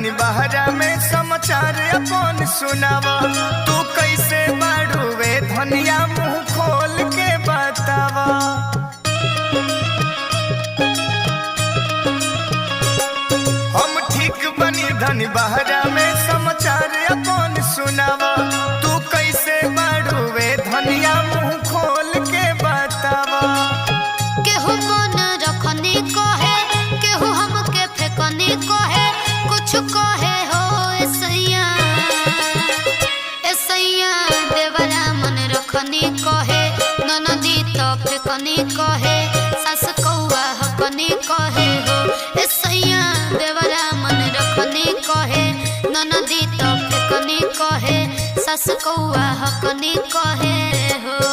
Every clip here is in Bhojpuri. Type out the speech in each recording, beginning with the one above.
धनी बहरा में समाचार अपन सुनावा। तू कैसे बाड़ुए धनिया मुंह खोल के बतावा। हम ठीक बनी धनी बहरा में समाचार अपन सुनावा। तू कैसे बाड़ुए धनिया मुंह खोल के बतावा। केहू मन रखनी कहे, केहू हमके फेकनी कहे, कुछ कहे हो ऐसैया ऐसैया देवरा मन रखनी कहे, ननदी तो फेकनी कहे, सास कौआ हकनी कहे हो ऐसैया देवरा मन रखनी कहे, ननदी तो फेकनी कहे, सास कौआ हकनी कहे हो।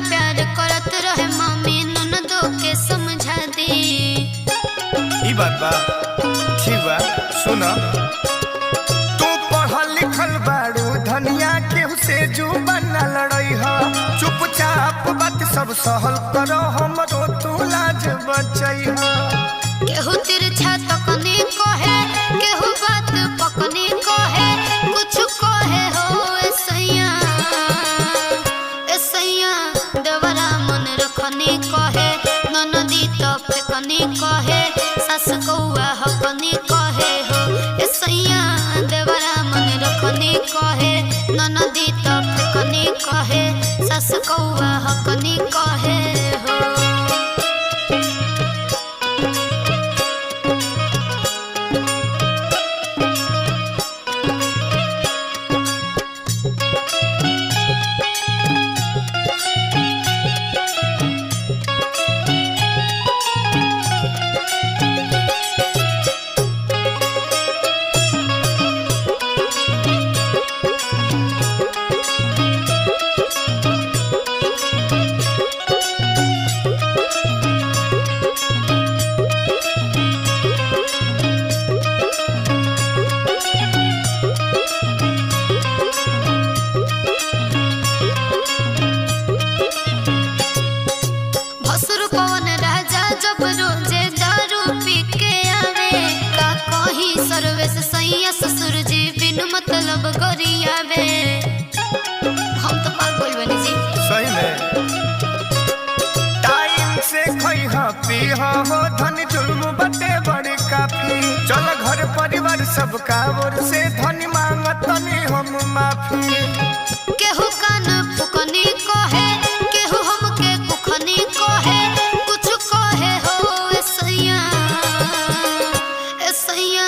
प्यार करत रहे मम्मी ननदो के समझा दे। ई बात बा ठीक बा सुना। तू पढ़ल लिखल बाड़ू धनिया केहू से जुबान ना लड़ई हा। चुपचाप बात सब सहल करो हमरो तू लाज बचई हा। केहू तिरछा तकनी कहे, केहू बात पकनी कहे, कुछ कहे हो ऐसैया ऐसैया देवरा मन रखनी कहे, ननदी तो फेकनी कहे, सास कौआ हकनी कहे हो ऐसैया देवरा मन रखनी कहे, ननदी तो फेकनी कहे, सास कौआ हकनी कहे हो। सर्वेश सैया ससुर जी बिनु मतलब गरियावे। हम तो पागल बनी जी सही में। टाइम से खइहा पीहा हो धन जुल्म बटे बड़े काफी। चल घर परिवार सबका ओर से धन मांगतनी हम माफी। केहू कान फुकनी कहे, केहू हमके कुखनी कहे, कुछ कहे हो ऐसैया ऐसैया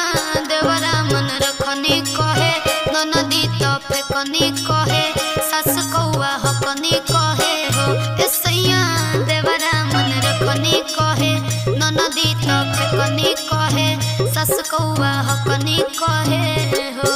देवरा मन रखनी कहे, ननदी तो फेकनी कहे, सास कौआ हकनी कहे हो ऐसैया देवरा मन रखनी कहे, ननदी तो फेकनी कहे, सास कौआ हकनी कहे हो।